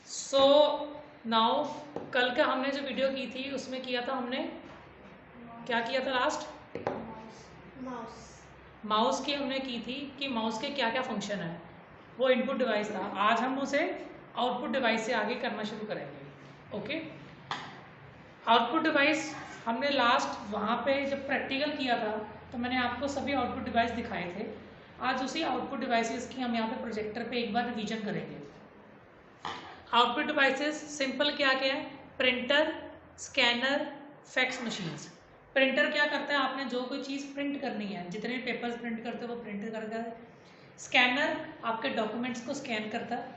So now कल का हमने जो वीडियो की थी उसमें किया था हमने, क्या किया था लास्ट? माउस की हमने की थी कि माउस के क्या क्या फंक्शन है, वो इनपुट डिवाइस था। आज हम उसे आउटपुट डिवाइस से आगे करना शुरू करेंगे। ओके, आउटपुट डिवाइस हमने लास्ट वहाँ पे जब प्रैक्टिकल किया था तो मैंने आपको सभी आउटपुट डिवाइस दिखाए थे। आज उसी आउटपुट डिवाइसेस की हम यहाँ पे प्रोजेक्टर पे एक बार रिवीजन करेंगे। आउटपुट डिवाइसेस सिंपल क्या क्या है? Printer, scanner, fax machines. Printer क्या करता है? आपने जो कोई चीज़ प्रिंट करनी है, जितने पेपर्स प्रिंट करते हो वो प्रिंट करता है। स्कैनर आपके डॉक्यूमेंट्स को स्कैन करता है।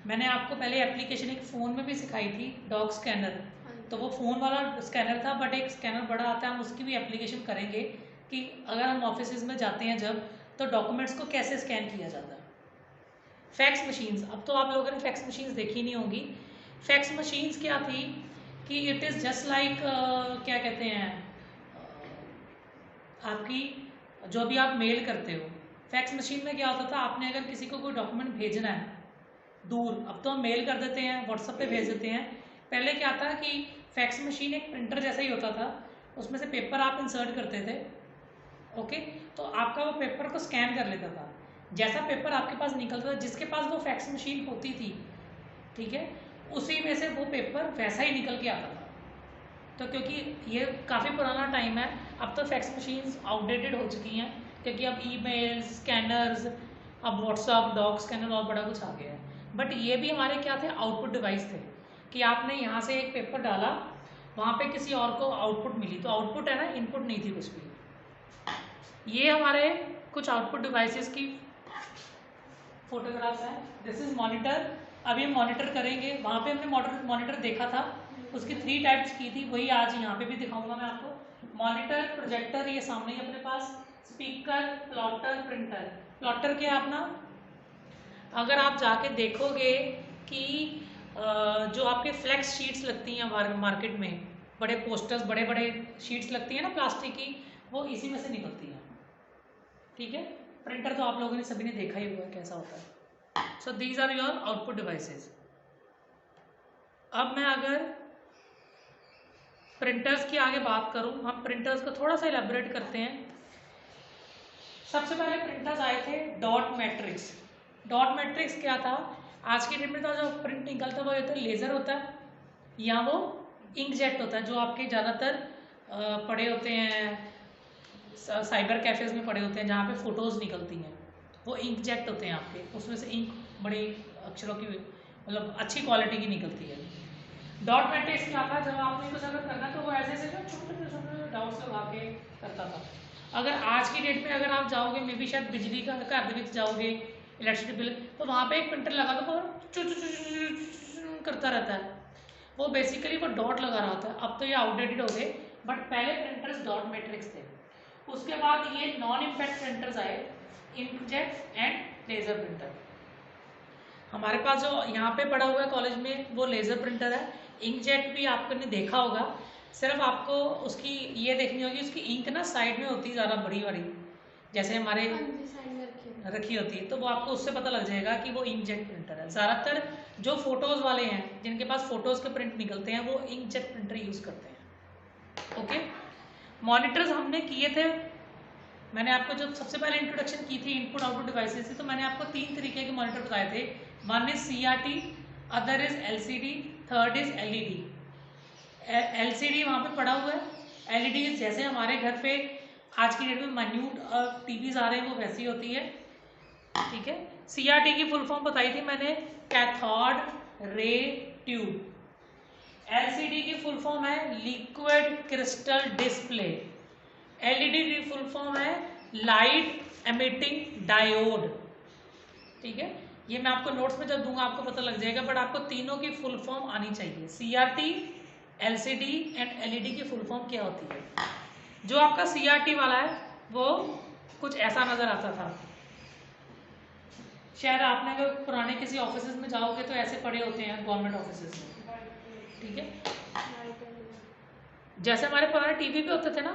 मैंने आपको पहले एप्लीकेशन एक फ़ोन में भी सिखाई थी, डॉग स्कैनर। तो वो फ़ोन वाला स्कैनर था, बट एक स्कैनर बड़ा आता है, हम उसकी भी एप्लीकेशन करेंगे कि अगर हम ऑफिस में जाते हैं जब, तो डॉक्यूमेंट्स को कैसे स्कैन किया जाता है। फैक्स मशीन्स, अब तो आप लोगों ने फैक्स मशीन्स देखी नहीं होंगी। फैक्स मशीन्स क्या थी कि इट इज़ जस्ट लाइक क्या कहते हैं, आपकी जो भी आप मेल करते हो, फैक्स मशीन में क्या होता था, आपने अगर किसी को कोई डॉक्यूमेंट भेजना है दूर, अब तो हम मेल कर देते हैं, व्हाट्सएप पे भेज देते हैं। पहले क्या था कि फैक्स मशीन एक प्रिंटर जैसा ही होता था, उसमें से पेपर आप इंसर्ट करते थे। ओके, तो आपका वो पेपर को स्कैन कर लेता था। जैसा पेपर आपके पास निकलता था, जिसके पास वो फैक्स मशीन होती थी, ठीक है, उसी में से वो पेपर वैसा ही निकल के आता था। तो क्योंकि ये काफ़ी पुराना टाइम है, अब तो फैक्स मशीन्स आउटडेटेड हो चुकी हैं, क्योंकि अब ईमेल, स्कैनर्स, अब व्हाट्सअप, डॉग स्कैनर और बड़ा कुछ आ गया है। बट ये भी हमारे क्या थे? आउटपुट डिवाइस थे, कि आपने यहाँ से एक पेपर डाला, वहाँ पे किसी और को आउटपुट मिली, तो आउटपुट है ना, इनपुट नहीं थी कुछ भी। ये हमारे कुछ आउटपुट डिवाइसेस की फोटोग्राफ्स हैं। This is monitor. अभी हम मॉनिटर करेंगे। वहाँ पे हमने मॉनिटर देखा था, उसकी 3 टाइप्स की थी, वही आज यहाँ पे भी दिखाऊंगा मैं आपको। मॉनिटर, प्रोजेक्टर, ये सामने ही अपने पास, स्पीकर, प्लॉटर, प्रिंटर। प्लॉटर क्या है अपना, अगर आप जाके देखोगे कि जो आपके फ्लेक्स शीट्स लगती हैं मार्केट में, बड़े पोस्टर्स, बड़े बड़े शीट्स लगती हैं ना प्लास्टिक की, वो इसी में से निकलती हैं। ठीक है, प्रिंटर तो आप लोगों ने सभी ने देखा ही हुआ है कैसा होता है। So these are your output devices. अब मैं अगर प्रिंटर्स की आगे बात करूं, हम प्रिंटर्स को थोड़ा सा इलेबोरेट करते हैं। सबसे पहले प्रिंटर्स आए थे डॉट मैट्रिक्स। डॉट मैट्रिक्स क्या था? आज की डेट में तो जो प्रिंट निकलता है वो होता है लेज़र होता है, या वो इंकजेट होता है, जो आपके ज़्यादातर पड़े होते हैं साइबर कैफेज में पड़े होते हैं, जहाँ पे फ़ोटोज़ निकलती हैं, वो इंकजेट होते हैं आपके, उसमें से इंक बड़ी अक्षरों की, मतलब अच्छी क्वालिटी की निकलती है। डॉट मैट्रिक्स क्या था? जब आपने कुछ अगर करना तो वो ऐसे ऐसे छोटे छोटे डॉट्स लगा के करता था। अगर आज की डेट में अगर आप जाओगे, मे बी शायद बिजली का घर में जाओगे, इलेक्ट्रिसिटी बिल, तो वहाँ पे एक प्रिंटर लगा तो वो चु चु चु चु चु करता रहता है, वो बेसिकली वो डॉट लगा रहा होता है। अब तो ये आउटडेटेड हो गए, बट पहले प्रिंटर्स डॉट मैट्रिक्स थे। उसके बाद ये नॉन इम्पैक्ट प्रिंटर्स आए, इंकजेट एंड लेजर प्रिंटर। हमारे पास जो यहाँ पे पड़ा हुआ है कॉलेज में, वो लेजर प्रिंटर है। इंकजेट भी आपने देखा होगा, सिर्फ आपको उसकी ये देखनी होगी, उसकी इंक ना साइड में होती है ज़्यादा बड़ी बड़ी, जैसे हमारे रखी होती है, तो वो आपको उससे पता लग जाएगा कि वो इंकजेट प्रिंटर है। ज़्यादातर जो फोटोज़ वाले हैं, जिनके पास फोटोज़ के प्रिंट निकलते हैं, वो इंकजेट प्रिंटर यूज़ करते हैं। ओके, मॉनिटर्स हमने किए थे, मैंने आपको जब सबसे पहले इंट्रोडक्शन की थी इनपुट आउटपुट डिवाइसेस से, तो मैंने आपको 3 तरीके के मॉनिटर बताए थे। One is CRT, other is LCD, third is LED। LCD वहाँ पे पड़ा हुआ है। LED जैसे हमारे घर पे आज की डेट में माइन्यूट टीवीज आ रहे हैं, वो वैसी होती है। ठीक है, CRT की फुल फॉर्म बताई थी मैंने, कैथोड रे ट्यूब। LCD की फुल फॉर्म है लिक्विड क्रिस्टल डिस्प्ले। LED की फुल फॉर्म है लाइट एमिटिंग डायोड। ठीक है, ये मैं आपको नोट्स में जब दूंगा आपको पता लग जाएगा, बट आपको तीनों की फुल फॉर्म आनी चाहिए। CRT, LCD एंड LED की फुल फॉर्म क्या होती है? जो आपका CRT वाला है वो कुछ ऐसा नजर आता था, शायद आपने अगर पुराने किसी ऑफिस में जाओगे तो ऐसे पड़े होते हैं गवर्नमेंट ऑफिस में। ठीक है, जैसे हमारे पुराने टीवी पे होते थे ना,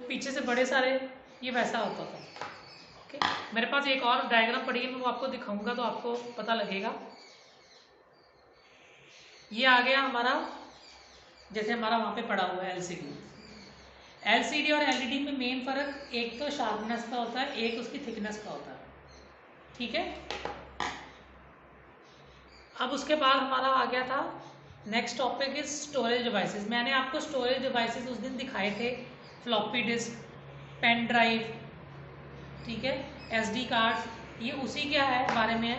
पीछे से बड़े सारे, ये वैसा होता था। ओके, मेरे पास एक और डायग्राम पड़ी है, मैं वो आपको दिखाऊंगा तो आपको पता लगेगा। ये आ गया हमारा, जैसे हमारा वहाँ पे पड़ा हुआ है एलसीडी। एलसीडी और एलईडी में मेन फ़र्क एक तो शार्पनेस का होता है, एक उसकी थिकनेस का होता है, ठीक है। अब उसके बाद हमारा आ गया था next topic is storage devices. मैंने आपको स्टोरेज डिवाइसेस उस दिन दिखाए थे, फ्लॉपी डिस्क, पेन ड्राइव, ठीक है, एसडी कार्ड, ये उसी क्या है बारे में है।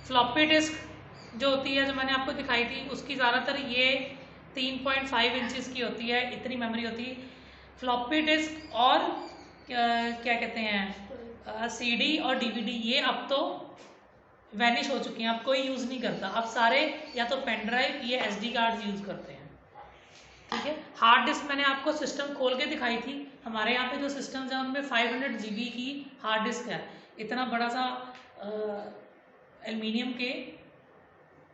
फ्लॉपी डिस्क जो होती है, जो मैंने आपको दिखाई थी, उसकी ज़्यादातर ये 3.5 इंचज़ की होती है, इतनी मेमोरी होती है। फ्लॉपी डिस्क और क्या कहते हैं सीडी और डीवीडी, ये अब तो वैनिश हो चुकी हैं, अब कोई यूज़ नहीं करता। अब सारे या तो पेन ड्राइव या एसडी कार्ड यूज़ करते हैं, ठीक है। हार्ड डिस्क मैंने आपको सिस्टम खोल के दिखाई थी। हमारे यहाँ पे जो सिस्टम्स हैं उनमें 500 GB की हार्ड डिस्क है। इतना बड़ा सा एल्युमिनियम के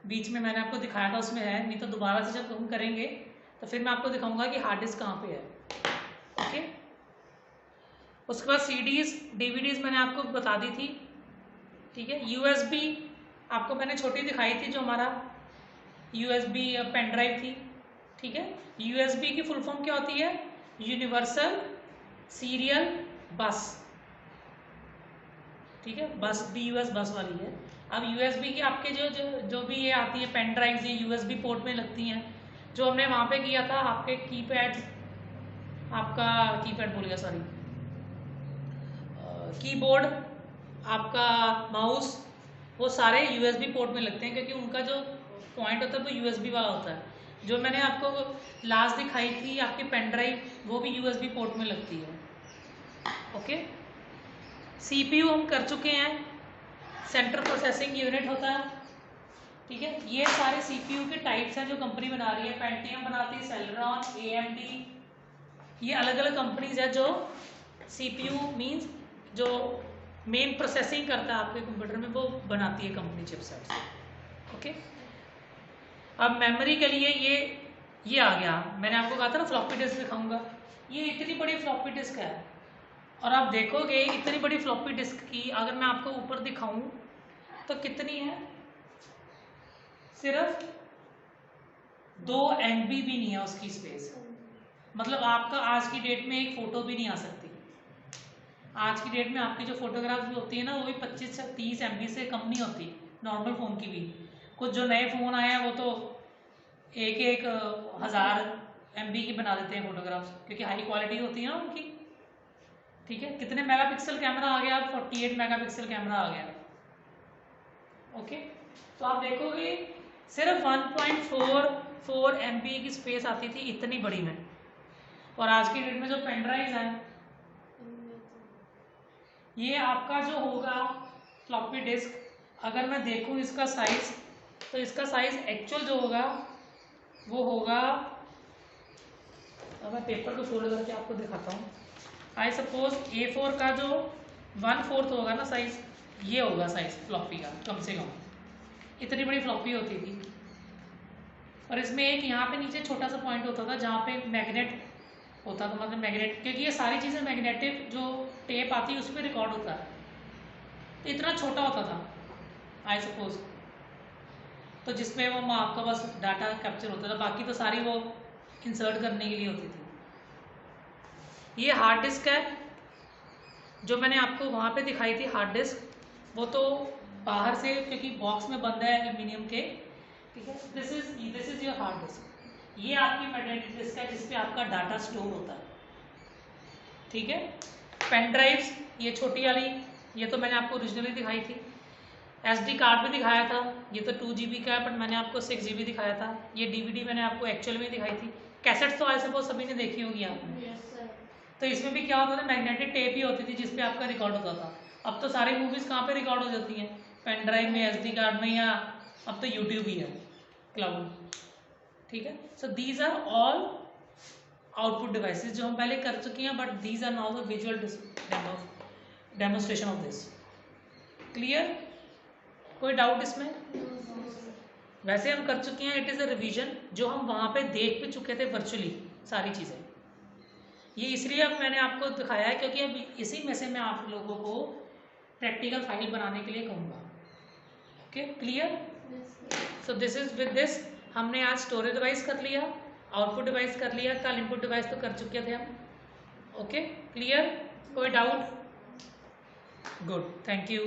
बीच में मैंने आपको दिखाया था, उसमें है। नहीं तो दोबारा से जब हम करेंगे तो फिर मैं आपको दिखाऊंगा कि हार्ड डिस्क कहाँ पे है, ओके। उसके बाद सीडीज डीवीडीज मैंने आपको बता दी थी, ठीक है। यूएसबी आपको मैंने छोटी दिखाई थी, जो हमारा यूएसबी पेन ड्राइव थी, ठीक है। यूएसबी की फुल फॉर्म क्या होती है? यूनिवर्सल सीरियल बस, ठीक है। बस DUS बस वाली है। अब यूएसबी की आपके जो भी ये आती है पेन ड्राइव, ये यूएसबी पोर्ट में लगती हैं। जो हमने वहाँ पे किया था, आपके कीपैड, आपका कीपैड बोल गया, सॉरी, कीबोर्ड, आपका माउस, वो सारे यूएसबी पोर्ट में लगते हैं, क्योंकि उनका जो पॉइंट होता है वो यूएसबी वाला होता है। जो मैंने आपको लास्ट दिखाई थी आपकी पेन ड्राइव, वो भी यूएसबी पोर्ट में लगती है, ओके। सीपीयू हम कर चुके हैं, सेंट्रल प्रोसेसिंग यूनिट होता है, ठीक है। ये सारे सीपीयू के टाइप्स हैं जो कंपनी बना रही है। पेंटियम बनाती है, सेलेरॉन, AMD, ये अलग अलग कंपनीज है जो सीपीयू मींस जो मेन प्रोसेसिंग करता है आपके कंप्यूटर में, वो बनाती है कंपनी चिपसेट्स, ओके। अब मेमोरी के लिए ये आ गया। मैंने आपको कहा था ना फ्लॉपी डिस्क दिखाऊंगा। ये इतनी बड़ी फ्लॉपी डिस्क है, और आप देखोगे इतनी बड़ी फ्लॉपी डिस्क की अगर मैं आपको ऊपर दिखाऊं तो कितनी है, सिर्फ 2 MB भी नहीं है उसकी स्पेस। मतलब आपका आज की डेट में एक फ़ोटो भी नहीं आ सकती। आज की डेट में आपकी जो फोटोग्राफ्स भी होती है ना, वो भी 25 से 30 MB से कम नहीं होती, नॉर्मल फ़ोन की भी। कुछ जो नए फ़ोन आए हैं वो तो 1000 MB की बना देते हैं फोटोग्राफ्स, क्योंकि हाई क्वालिटी होती है ना उनकी, ठीक है। कितने मेगापिक्सल कैमरा आ गया? 48 मेगापिक्सल कैमरा आ गया, ओके। तो आप देखोगे सिर्फ 1.44 MB की स्पेस आती थी इतनी बड़ी में। और आज की डेट में जो पेन ड्राइव है, ये आपका जो होगा फ्लॉपी डिस्क, अगर मैं देखूं इसका साइज, तो इसका साइज एक्चुअल जो होगा वो होगा, अब मैं पेपर को फोल्ड करके आपको दिखाता हूँ। आई सपोज A4 का जो 1/4 होगा ना साइज, ये होगा साइज फ्लॉपी का, कम से कम इतनी बड़ी फ्लॉपी होती थी। और इसमें एक यहाँ पे नीचे छोटा सा पॉइंट होता था जहाँ पे मैग्नेट होता था, मतलब मैग्नेट, क्योंकि ये सारी चीज़ें मैग्नेटिक जो टेप आती है उस पर रिकॉर्ड होता है, तो इतना छोटा होता था आई सपोज, तो जिसमें वो आपका बस डाटा कैप्चर होता था, बाकी तो सारी वो इंसर्ट करने के लिए होती थी। ये हार्ड डिस्क है जो मैंने आपको वहाँ पे दिखाई थी हार्ड डिस्क, वो तो बाहर से क्योंकि बॉक्स में बंद है एल्यूमिनियम के, ठीक है। This is your hard disk. ये आपकी मैग्नेटिक डिस्क है जिसपे आपका डाटा स्टोर होता है, ठीक है। पेन ड्राइव्स, ये छोटी वाली, ये तो मैंने आपको ओरिजिनली दिखाई थी। SD कार्ड भी दिखाया था, ये तो 2 GB का है, बट मैंने आपको 6 GB दिखाया था। ये DVD मैंने आपको एक्चुअल में दिखाई थी। कैसेट्स तो आई सपोज सभी ने देखी होगी आपने। तो इसमें भी क्या होता था, मैग्नेटिक टेप ही होती थी जिसपे आपका रिकॉर्ड होता था। अब तो सारी मूवीज़ कहाँ पे रिकॉर्ड हो जाती हैं, पेन ड्राइव में, SD कार्ड में, या अब तो यूट्यूब ही है, क्लाउड, ठीक है। So these are all output devices जो हम पहले कर चुके हैं, but these are now the visual demonstration of this. Clear? कोई डाउट इसमें? वैसे हम कर चुके हैं, इट इज़ अ रिवीजन, जो हम वहाँ पे देख भी चुके थे वर्चुअली सारी चीज़ें। ये इसलिए अब मैंने आपको दिखाया है क्योंकि अब इसी में से मैं आप लोगों को प्रैक्टिकल फाइल बनाने के लिए कहूँगा, okay. Clear? So this is with this हमने आज स्टोरेज डिवाइस कर लिया, आउटपुट डिवाइस कर लिया, कल इनपुट डिवाइस तो कर चुके थे हम। Okay, clear? कोई डाउट? Good, thank you.